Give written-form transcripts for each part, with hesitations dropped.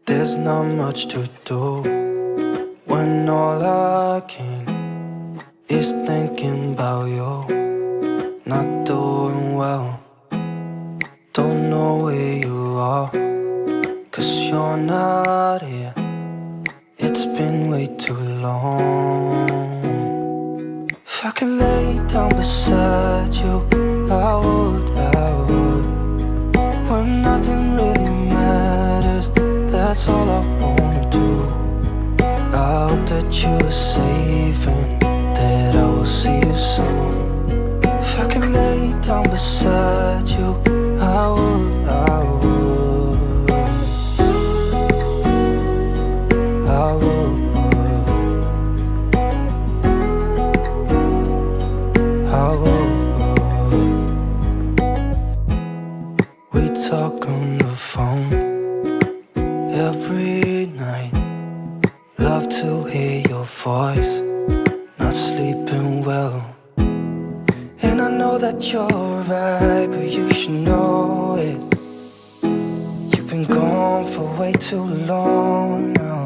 There's not much to do when all I can is thinking about you. Not doing well, don't know where you are, 'cause you're not here. It's been way too long. If I could lay down beside you, I would, when nothing really matters, that's all I wanna do. I hope that you are safe and that I will see you soon. If I could lay down beside you, I would, I would, I would, I would. We talk on the phone every night. Love to hear your voice, not sleeping well. And I know that you're right, but you should know it. You've been gone for way too long now.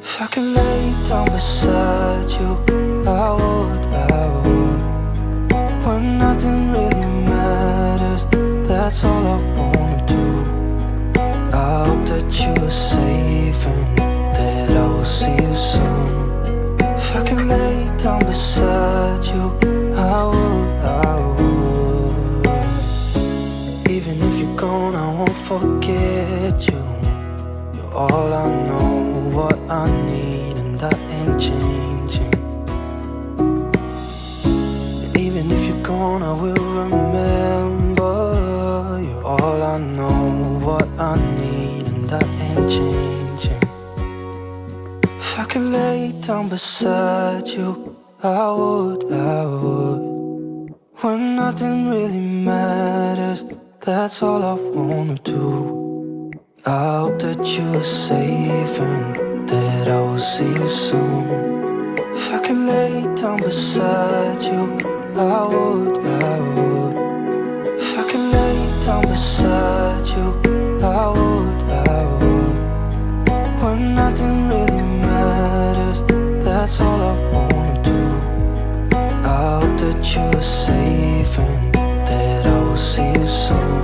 If I could lay down beside you, I would, when nothing really matters, that's all I wanna do. I hope that you are safe and that I will see you soon. If I could lay down beside you, I would, I would. Even if you're gone, I won't forget you. You're all I know, what I need, and that ain't changing. And even if you're gone, I will remember. You're all I know, what I need, and that ain't changing. If I could lay down beside you, I would, when nothing really matters, that's all I wanna do. I hope that you are safe and that I will see you soon. If I could lay down beside you, I would, if I could lay down beside you, I would, when nothing really matters, that's all I wanna do. I hope that you are safe and that I will see you soon.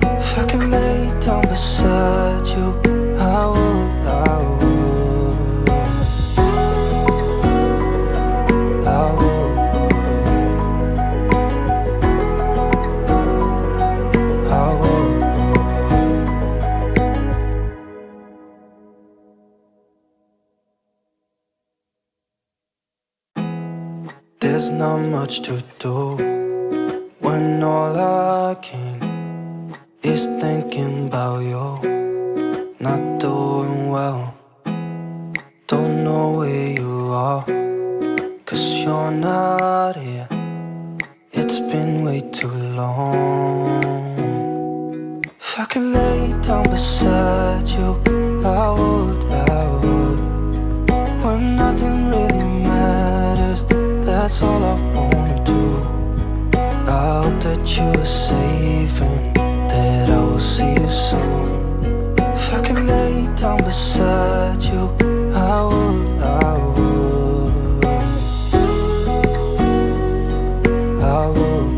If I could lay down beside you, I would, I would, I would, I would. There's not much to do when all I can is thinking about you. Not doing well, don't know where you are, 'cause you're not here. It's been way too long. If I could lay down beside you, I would, when nothing really matters, that's all I wanna do. I hope that you are safe and that I will see you soon. If I could lay down beside you, I would, I would, I would,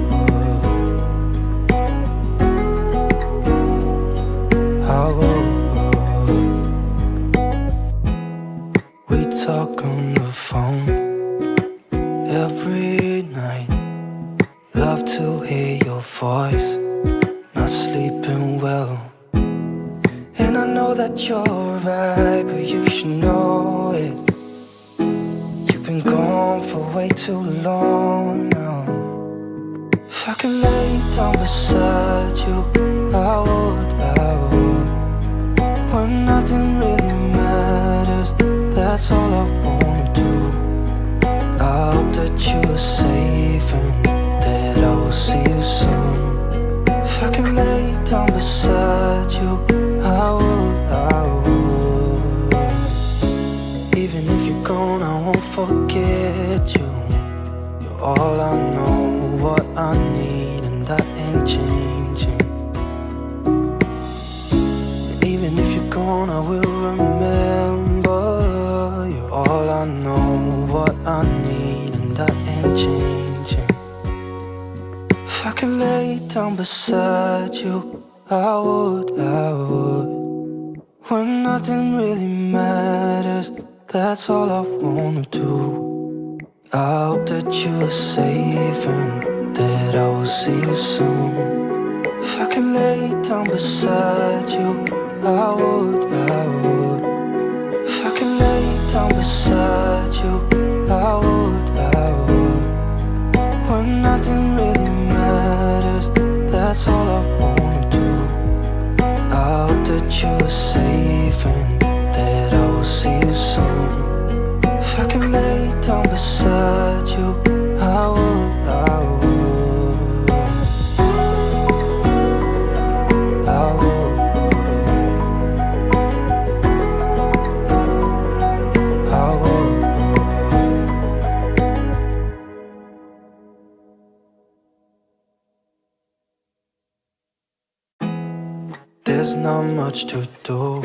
I would. We talk on the phone every night. Love to hear your voice, not sleeping well. And I know that you're right, but you should know it. You've been gone for way too long now. If I could lay down beside you, I would, when nothing really matters, that's all I wanna do. I hope that you are safe and that I will see you soon. If I could lay down beside you, I would, I would. Even if you're gone, I won't forget you. You're all I know, what I need, and that ain't changing. And Even if you're gone, I will remember. You're all I know, what I need, and that ain't changing. If I could lay down beside you, I would. When nothing really matters, that's all I wanna do. I hope that you are safe and that I will see you soon. If I could lay down beside you, I would. If I could lay down beside you, I would. When nothing really matters, that's all I wanna do. I hope that you are safe and that I will see you soon. If I could lay down beside you, I would. There's not much to do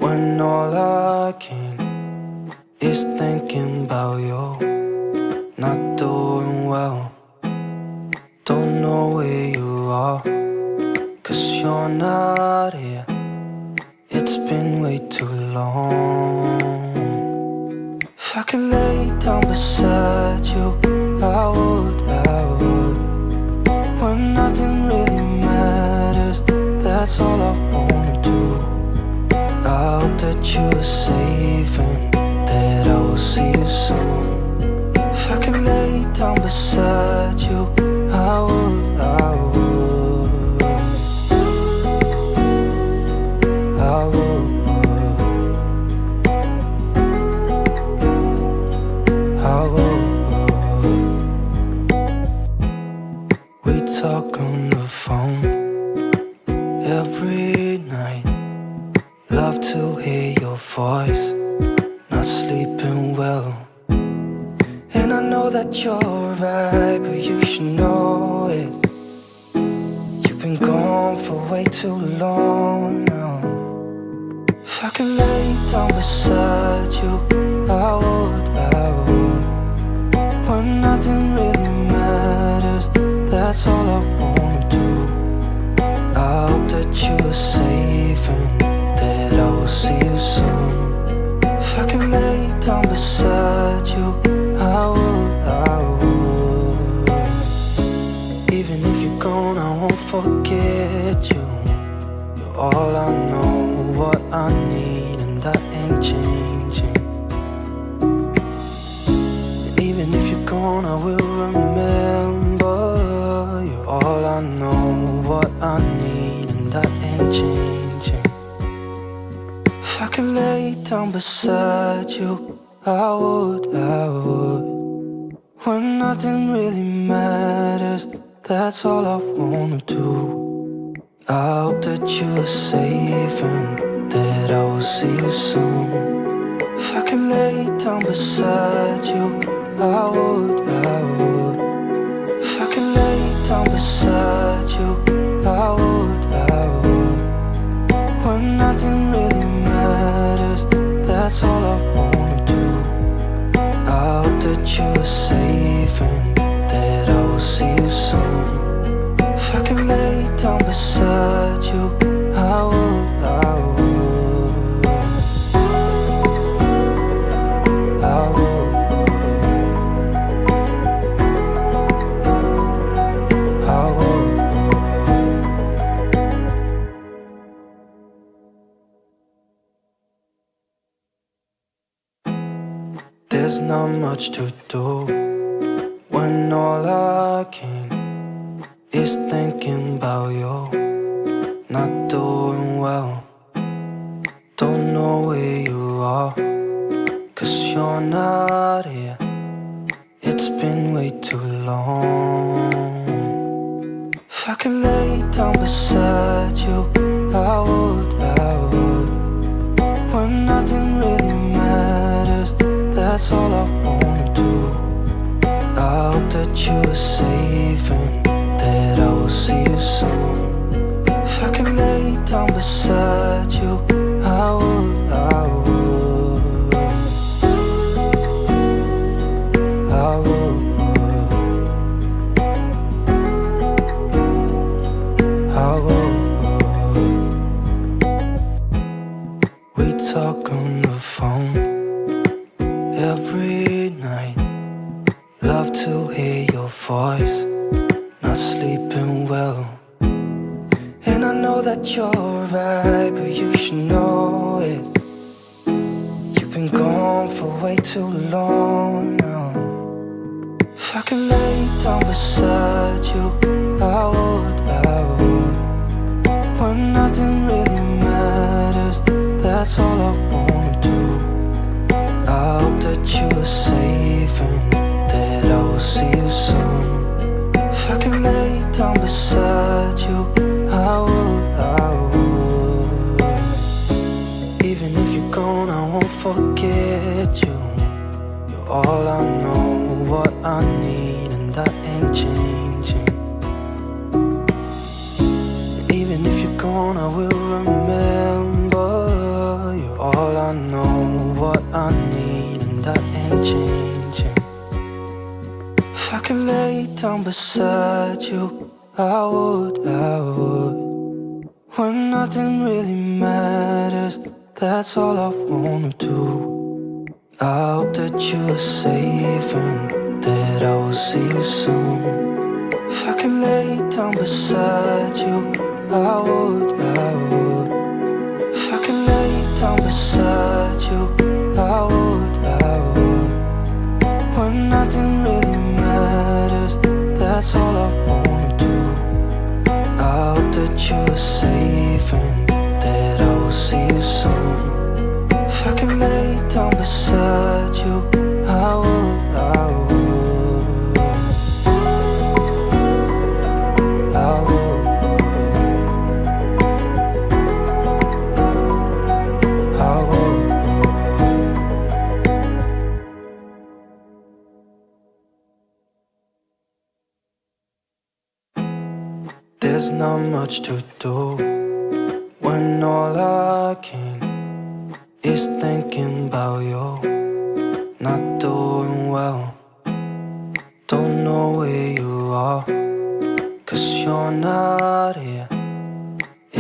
when all I can is thinking about you. Not doing well, don't know where you are, 'cause you're not here. It's been way too long. If I could lay down beside you, I would. When nothing really matters, that's all I wanna do. I hope that you are safe and that I will see you soon. If I could lay down beside you, I would. We talk on the phone every night. Love to hear your voice. Not sleeping well, and I know that you're right, but you should know it. You've been gone for way too long now. If I could lay down beside you, I would. When nothing really matters, that's all I wanna do. I hope that you are safe and that I will see you soon. If I could lay down beside you, I would. Even if you're gone, I won't forget you. You're all I know, what I need, and that ain't changing. And even if you're gone, I will remember. You're all I know, what I need, and that ain't changing. If I could lay down beside you, I would. When nothing really matters, that's all I wanna do. I hope that you are safe and that I will see you soon. If I could lay down beside you, I would. If I could lay down beside you, I would. When nothing really matters, that's all I wanna do. I hope that you are safe and that I will see you soon. If I could lay down beside you, I would. There's not much to do when all I can is thinking about you. Not doing well, don't know where you are, 'cause you're not here. It's been way too long. If I could lay down beside you, I would. When nothing really matters, that's all I wanna do. I hope that you are safe and that I will see you soon. If I could lay down beside phone every night. Love to hear your voice. Not sleeping well. And I know that you're right, but you should know it. You've been gone for way too long now. If I could lay down beside you, I would. When nothing really matters, that's all I wanna do. I hope that you are safe and that I will see you soon. If I could lay down beside you, I would. Even if you're gone, I won't forget you. You're all I know, what I need, and that ain't changing. And even if you're gone, I will remember. You're all I know, what I need, and that ain't changing. If I could lay down beside you, I would. When nothing really matters, that's all I wanna do. I hope that you are safe and that I will see you soon. If I could lay down beside you, I would. If I could lay down beside you, I would. When nothing really matters, that's all I wanna do. I hope that you are safe and that I will see you soon. If I could lay down beside you, I would. There's not much to do when all I can is thinking about you. Not doing well, don't know where you are, 'cause you're not here.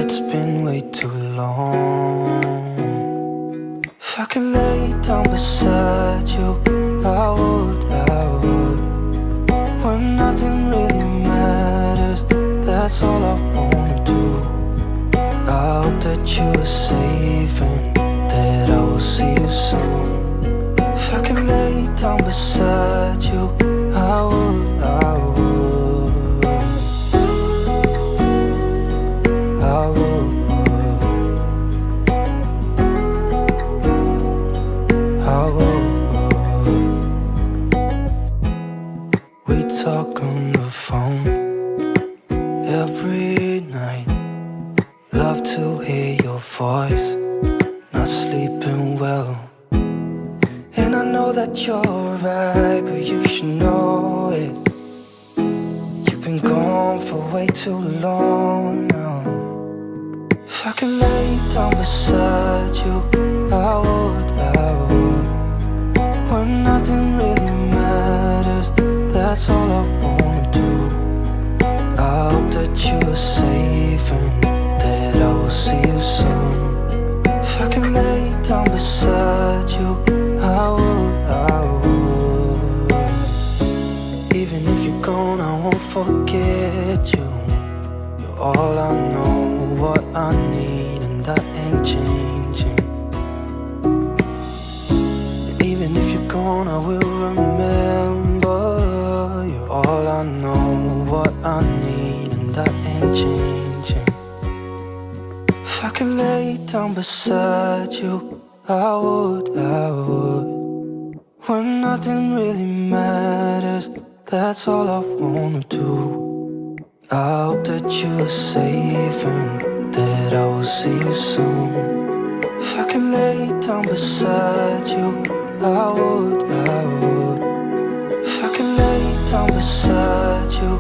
It's been way too long. If I could lay down beside you, I would. When nothing really matters, that's all I wanna do. I hope that you are safe and that I will see you soon. If I could lay down beside you, I would. I would. I would. We talk on the phone every night. Love to hear your voice. Not sleeping well. And I know that you're right, but you should know it. You've been gone for way too long now. If I could lay down beside you, I would. When nothing really matters, that's all I wanna do. I hope that you are safe and that I will see you soon. If I could lay down beside you, I would. Even if you're gone, I won't forget you. You're all I know, what I need, and that ain't changing. And even if you're gone, I will remember. You're all I know, what I need, and that ain't changing. If I could lay down beside you, I would. When nothing really matters, that's all I wanna do. I hope that you are safe and that I will see you soon. If I could lay down beside you, I would. If I could lay down beside you,